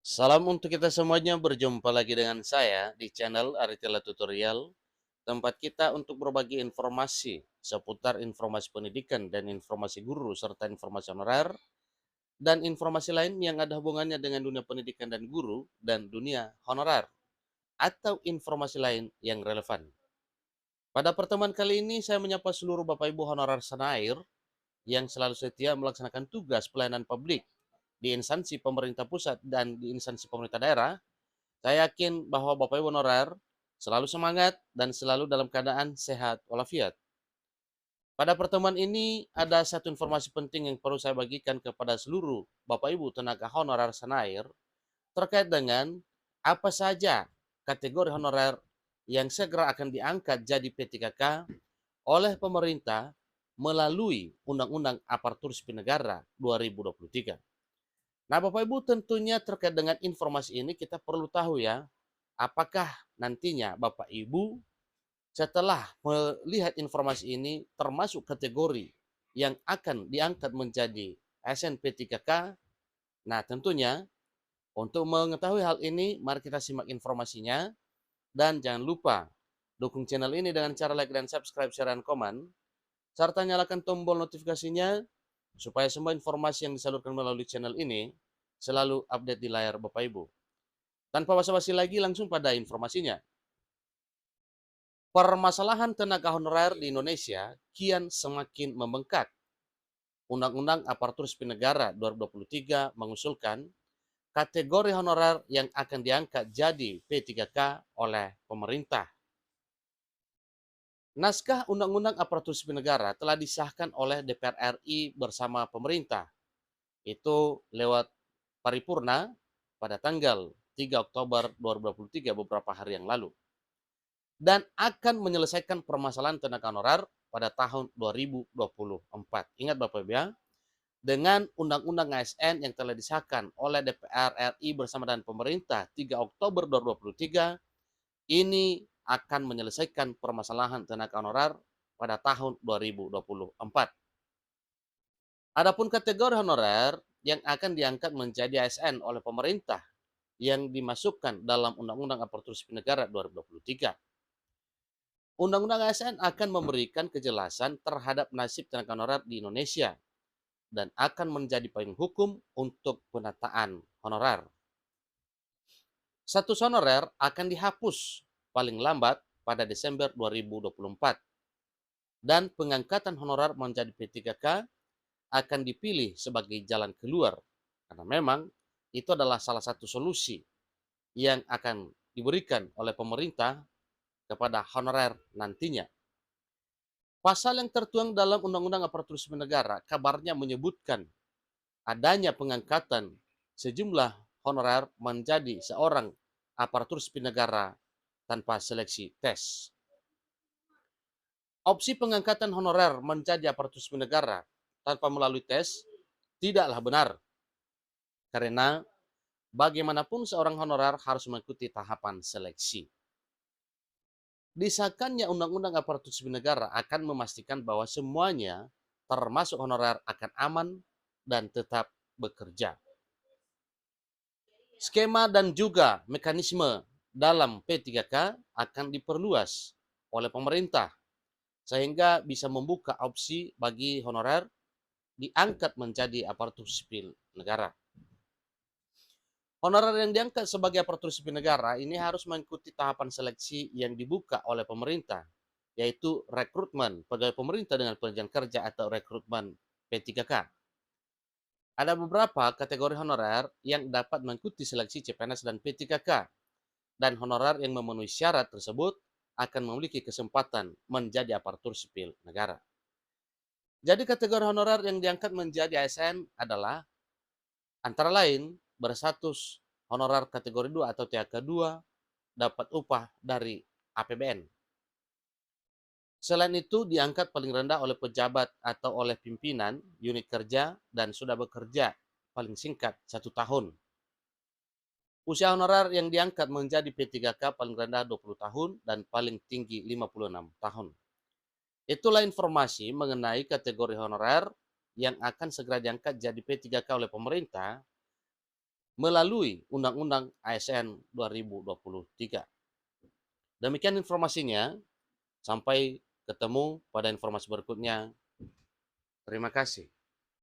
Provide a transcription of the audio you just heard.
Salam untuk kita semuanya, berjumpa lagi dengan saya di channel Aritella Tutorial, tempat kita untuk berbagi informasi seputar informasi pendidikan dan informasi guru serta informasi honorer dan informasi lain yang ada hubungannya dengan dunia pendidikan dan guru dan dunia honorer atau informasi lain yang relevan. Pada pertemuan kali ini saya menyapa seluruh Bapak Ibu honorer Senair yang selalu setia melaksanakan tugas pelayanan publik di instansi pemerintah pusat dan di instansi pemerintah daerah. Saya yakin bahwa Bapak Ibu honorer selalu semangat dan selalu dalam keadaan sehat walafiat. Pada pertemuan ini ada satu informasi penting yang perlu saya bagikan kepada seluruh Bapak Ibu tenaga honorer Senair terkait dengan apa saja kategori honorer yang segera akan diangkat jadi P3K oleh pemerintah melalui Undang-Undang Aparatur Sipil Negara 2023. Nah, Bapak Ibu, tentunya terkait dengan informasi ini kita perlu tahu ya, apakah nantinya Bapak Ibu setelah melihat informasi ini termasuk kategori yang akan diangkat menjadi SNP 3K. Nah, tentunya untuk mengetahui hal ini, mari kita simak informasinya. Dan jangan lupa dukung channel ini dengan cara like dan subscribe, share, dan komen. Serta nyalakan tombol notifikasinya supaya semua informasi yang disalurkan melalui channel ini selalu update di layar Bapak Ibu. Tanpa basa-basi lagi, langsung pada informasinya. Permasalahan tenaga honorer di Indonesia kian semakin membengkak. Undang-Undang Aparatur Sipil Negara 2023 mengusulkan kategori honorer yang akan diangkat jadi P3K oleh pemerintah. Naskah Undang-Undang Aparatur Sipil Negara telah disahkan oleh DPR RI bersama pemerintah. Itu lewat paripurna pada tanggal 3 Oktober 2023 beberapa hari yang lalu. Dan akan menyelesaikan permasalahan tenaga honorer pada tahun 2024. Ingat Bapak Ibu ya, dengan Undang-Undang ASN yang telah disahkan oleh DPR RI bersama dengan pemerintah 3 Oktober 2023, ini akan menyelesaikan permasalahan tenaga honorer pada tahun 2024. Adapun kategori honorer yang akan diangkat menjadi ASN oleh pemerintah yang dimasukkan dalam Undang-Undang Aparatur Sipil Negara 2023. Undang-Undang ASN akan memberikan kejelasan terhadap nasib tenaga honorer di Indonesia dan akan menjadi payung hukum untuk penataan honorer. Status honorer akan dihapus paling lambat pada Desember 2024 dan pengangkatan honorer menjadi P3K akan dipilih sebagai jalan keluar karena memang itu adalah salah satu solusi yang akan diberikan oleh pemerintah kepada honorer nantinya. Pasal yang tertuang dalam Undang-Undang Aparatur Sipil Negara kabarnya menyebutkan adanya pengangkatan sejumlah honorer menjadi seorang aparatur sipil negara tanpa seleksi tes. Opsi pengangkatan honorer menjadi aparatur sipil negara tanpa melalui tes tidaklah benar, karena bagaimanapun seorang honorer harus mengikuti tahapan seleksi. Disahkannya Undang-Undang Aparatur Sipil Negara akan memastikan bahwa semuanya, termasuk honorer, akan aman dan tetap bekerja. Skema dan juga mekanisme dalam P3K akan diperluas oleh pemerintah sehingga bisa membuka opsi bagi honorer diangkat menjadi aparatur sipil negara. Honorer yang diangkat sebagai aparatur sipil negara ini harus mengikuti tahapan seleksi yang dibuka oleh pemerintah, yaitu rekrutmen pegawai pemerintah dengan perjanjian kerja atau rekrutmen P3K. Ada beberapa kategori honorer yang dapat mengikuti seleksi CPNS dan P3K, dan honorer yang memenuhi syarat tersebut akan memiliki kesempatan menjadi aparatur sipil negara. Jadi kategori honorer yang diangkat menjadi ASN adalah antara lain berstatus honorer kategori 2 atau THK 2, dapat upah dari APBN. Selain itu diangkat paling rendah oleh pejabat atau oleh pimpinan unit kerja dan sudah bekerja paling singkat 1 tahun. Usia honorer yang diangkat menjadi P3K paling rendah 20 tahun dan paling tinggi 56 tahun. Itulah informasi mengenai kategori honorer yang akan segera diangkat jadi P3K oleh pemerintah melalui Undang-Undang ASN 2023. Demikian informasinya, sampai ketemu pada informasi berikutnya. Terima kasih.